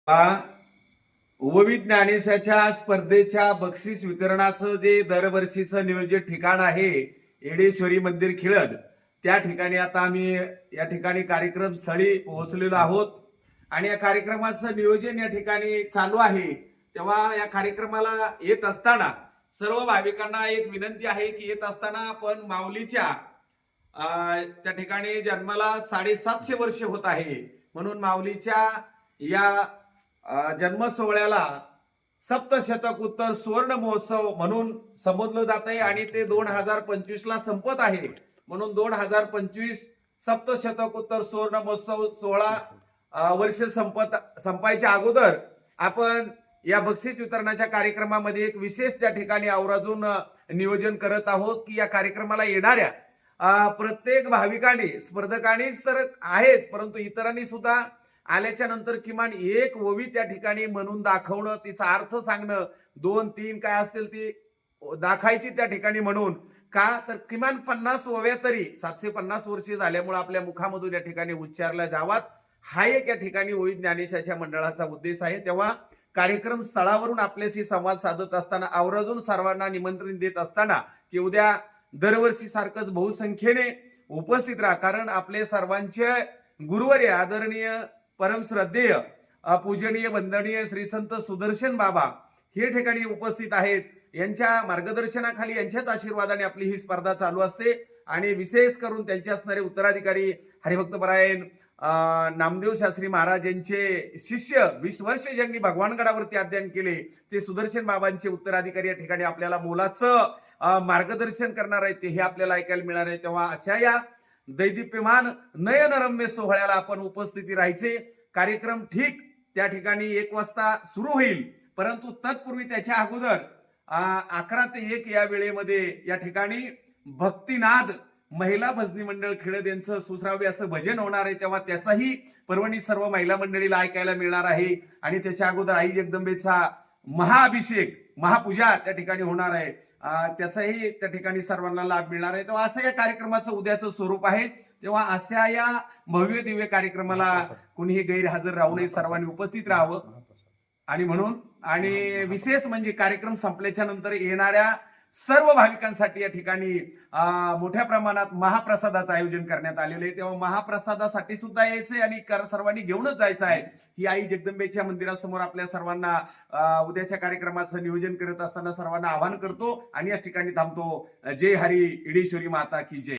उपविद ज्ञानेशाच्या स्पर्धेच्या बक्षीस वितरणाचं जे दरवर्षीचं नियोजित ठिकाण आहे येडेश्वरी मंदिर खिळद, त्या ठिकाणी आता आम्ही या ठिकाणी कार्यक्रम स्थळी पोहोचलेलो आहोत आणि या कार्यक्रमाचं नियोजन या ठिकाणी चालू आहे। तेव्हा या कार्यक्रमाला येत असताना सर्व भाविकांना एक विनंती आहे की येत असताना आपण माऊलीच्या त्या ठिकाणी जन्माला 750 वर्ष होत आहे, म्हणून माऊलीच्या या जन्म सोहळ्याला सप्तशतक उत्तर सुवर्ण महोत्सव म्हणून संबोधलं जात आहे आणि ते 2025 ला संपत आहे। म्हणून 2025 सप्तशतक उत्तर सुवर्ण महोत्सव 16 वर्ष संपायच्या अगोदर आपण या बक्षीस वितरणाच्या कार्यक्रमामध्ये एक विशेष त्या ठिकाणी आवर्जून नियोजन करत आहोत की या कार्यक्रमाला येणाऱ्या प्रत्येक भाविकांनी, स्पर्धकांनीच तर आहेत परंतु इतरांनी सुद्धा आल्याच्या नंतर किमान एक ओवी त्या ठिकाणी म्हणून दाखवणं, तिचा अर्थ सांगणं, 2-3 काय असेल ती दाखायची त्या ठिकाणी म्हणून, का तर किमान 50 ओव्या तरी 750 वर्षे झाल्यामुळे आपल्या मुखामधून या ठिकाणी उच्चारल्या जावात, हा एक या ठिकाणी उपविद ज्ञानेशाच्या मंडळाचा उद्देश आहे। तेव्हा कार्यक्रम स्थळावरून आपल्याशी संवाद साधत असताना आवर्जून सर्वांना निमंत्रण देत असताना की उद्या दरवर्षी सारखंच बहुसंख्येने उपस्थित राहा, कारण आपले सर्वांचे गुरुवर्य आदरणीय परम श्रद्धेय पूजनीय वंदनीय श्री संत सुदर्शन बाबा हे ठिकाणी उपस्थित आहेत। यांच्या मार्गदर्शनाखाली, यांच्याच आशीर्वादाने आपली ही स्पर्धा चालू असते आणि विशेष करून त्यांचे असणारे उत्तराधिकारी हरिभक्तपरायण नामदेव शास्त्री महाराज यांचे शिष्य 20 वर्ष ज्यांनी भगवानगडावरती अध्ययन केले ते सुदर्शन बाबांचे उत्तराधिकारी या ठिकाणी आपल्याला मोलाचं मार्गदर्शन करणार आहेत, ते हे आपल्याला ऐकायला मिळणार आहे। तेव्हा अशा या दैदिप्यमान नयनरम्य सोहळ्याला आपण उपस्थिती राहायचे। कार्यक्रम ठीक त्या ठिकाणी 1 वाजता सुरू होईल, परंतु तत्पूर्वी त्याच्या अगोदर 11 ते 1 या वेळेमध्ये या ठिकाणी भक्तिनाद महिला भजनी मंडळ खिळद यांचं सुश्राव्य असं भजन होणार आहे। तेव्हा त्याचाही पर्वणी सर्व महिला मंडळीला ऐकायला मिळणार आहे आणि त्याच्या अगोदर आई जगदंबेचा महाअभिषेक, महापूजा त्या ठिकाणी होणार आहे, त्याचाही त्या ठिकाणी सर्वांना लाभ मिळणार आहे। तेव्हा असं या कार्यक्रमाचं उद्याचं स्वरूप आहे। तेव्हा अशा या भव्य दिव्य कार्यक्रमाला कोणीही गैरहजर राहू नये, सर्वांनी उपस्थित राहावं। आणि म्हणून आणि विशेष म्हणजे कार्यक्रम संपल्याच्या नंतर येणाऱ्या सर्व भाविकांसाठी या ठिकाणी मोठ्या प्रमाणात महाप्रसादाचं आयोजन करण्यात आलेलं आहे। तेव्हा महाप्रसादासाठी सुद्धा यायचंय आणि सर्वांनी घेऊनच जायचं आहे। ही आई जगदंबेच्या मंदिरासमोर आपल्या सर्वांना उद्याच्या कार्यक्रमाचं नियोजन करत असताना सर्वांना आवाहन करतो आणि या ठिकाणी थांबतो। जय हरी, येडेश्वरी माता की जय।